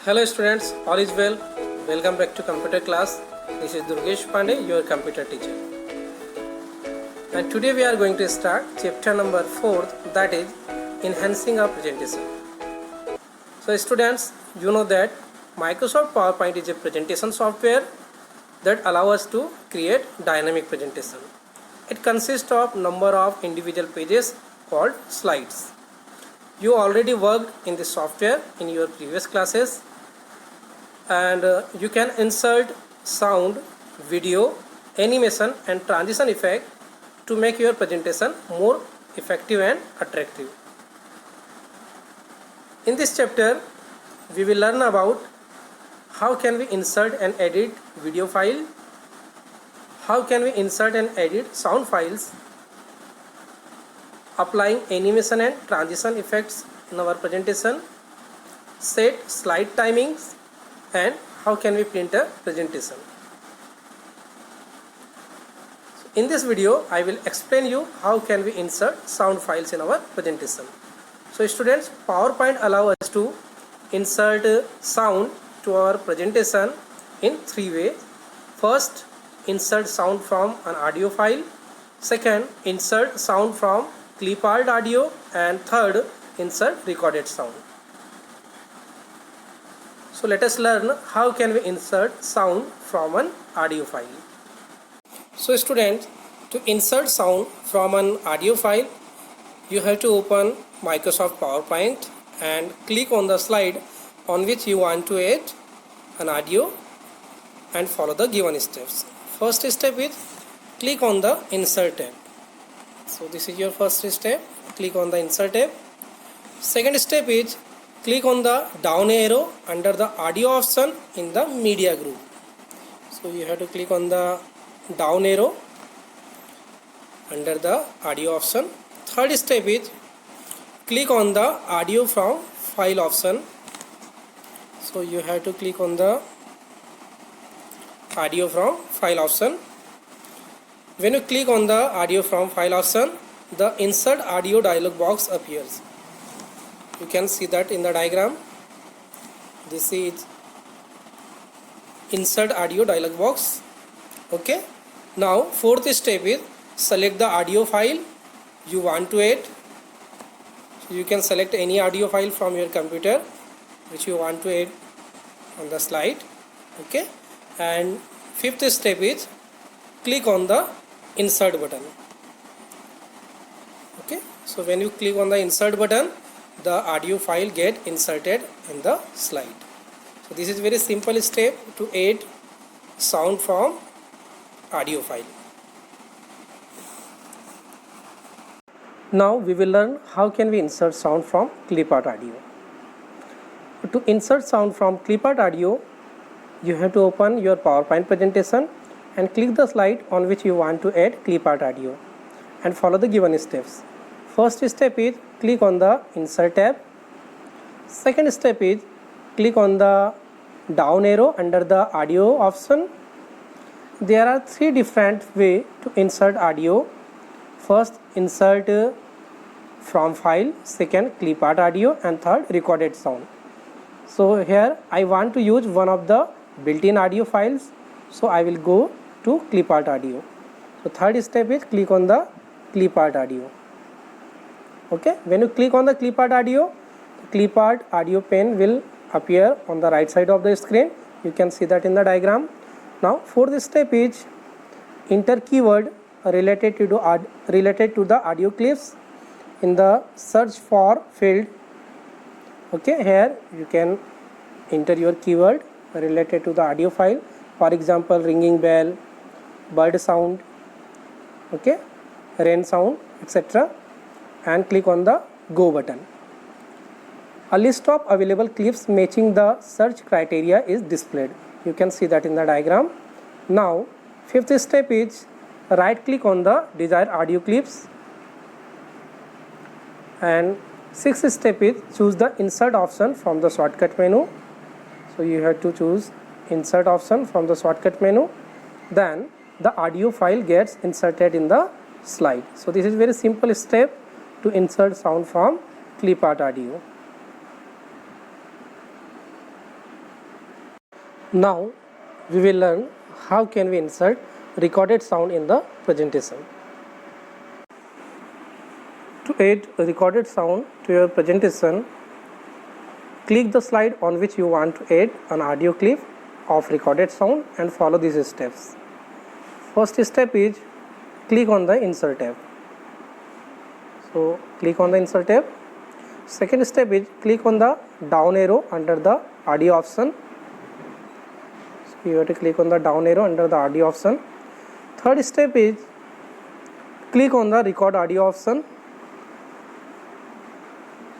Hello students, all is well. Welcome back to computer class. This is Durgesh Pandey, your computer teacher. And today we are going to start chapter number 4, that is enhancing a presentation. So students, you know that Microsoft PowerPoint is a presentation software that allows us to create dynamic presentation. It consists of number of individual pages called slides. You already worked in this software in your previous classes, and you can insert sound, video, animation and transition effect to make your presentation more effective and attractive. In this chapter we will learn about how can we insert and edit video file, how can we insert and edit sound files, applying animation and transition effects in our presentation, set slide timings, and how can we print a presentation. In this video I will explain you how can we insert sound files in our presentation. So students, PowerPoint allows us to insert sound to our presentation in three ways. First, insert sound from an audio file. Second, insert sound from clip art audio. And third, insert recorded sound. So let us learn how can we insert sound from an audio file. So students, to insert sound from an audio file, you have to open Microsoft PowerPoint and click on the slide on which you want to add an audio and follow the given steps. First step is click on the insert tab. So this is your first step, click on the insert tab. Second step is click on the down arrow under the audio option in the media group. So you have to click on the down arrow under the audio option. Third step is click on the audio from file option. So you have to click on the audio from file option. When you click on the audio from file option, the insert audio dialog box appears. You can see that in the diagram. This is insert audio dialog box. Okay. Now fourth step is select the audio file you want to add. So you can select any audio file from your computer which you want to add on the slide. Okay. And fifth step is click on the insert button. Okay. So when you click on the insert button, the audio file get inserted in the slide. So this is very simple step to add sound from audio file. Now we will learn how can we insert sound from clip art audio. To insert sound from clip art audio, you have to open your PowerPoint presentation and click the slide on which you want to add clip art audio and follow the given steps. First step is click on the insert tab. Second step is click on the down arrow under the audio option. There are three different ways to insert audio. First, insert from file. Second, clip art audio. And third, recorded sound. So here I want to use one of the built-in audio files. So I will go to clip art audio. So third step is click on the clip art audio. Okay, when you click on the clip art audio pane will appear on the right side of the screen. You can see that in the diagram. Now fourth step is enter keyword related to the audio clips in the search for field. Okay, here you can enter your keyword related to the audio file. For example, ringing bell, bird sound, okay, rain sound, etc. And click on the go button. A list of available clips matching the search criteria is displayed. You can see that in the diagram. Now fifth step is right click on the desired audio clips, and sixth step is choose the insert option from the shortcut menu. So you have to choose insert option from the shortcut menu. Then the audio file gets inserted in the slide. So this is very simple step to insert sound from clip art audio. Now we will learn how can we insert recorded sound in the presentation. To add a recorded sound to your presentation, click the slide on which you want to add an audio clip of recorded sound and follow these steps. First step is click on the insert tab. So click on the insert tab. Second step is click on the down arrow under the audio option. So you have to click on the down arrow under the audio option. Third step is click on the record audio option.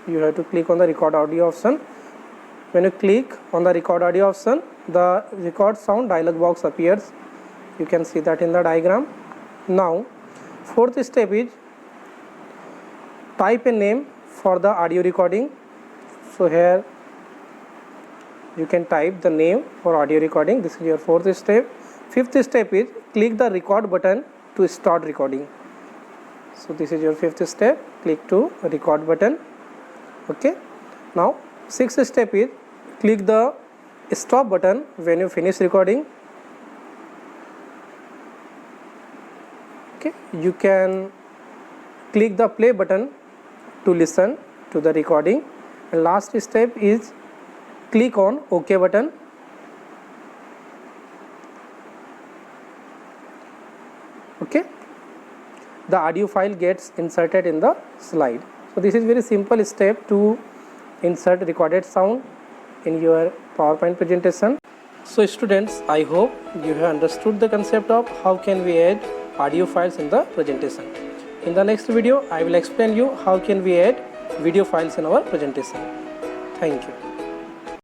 You have to click on the record audio option. When you click on the record audio option, the record sound dialog box appears. You can see that in the diagram. Now fourth step is type a name for the audio recording. So here you can type the name for audio recording. This is your fourth step. Fifth step is click the record button to start recording. So this is your fifth step. Click to record button. Okay. Now sixth step is click the stop button when you finish recording. Okay. You can click the play button to listen to the recording. And last step is click on OK button. Okay. The audio file gets inserted in the slide. So this is very simple step to insert recorded sound in your PowerPoint presentation. So students, I hope you have understood the concept of how can we add audio files in the presentation. In the next video, I will explain you how can we add video files in our presentation. Thank you.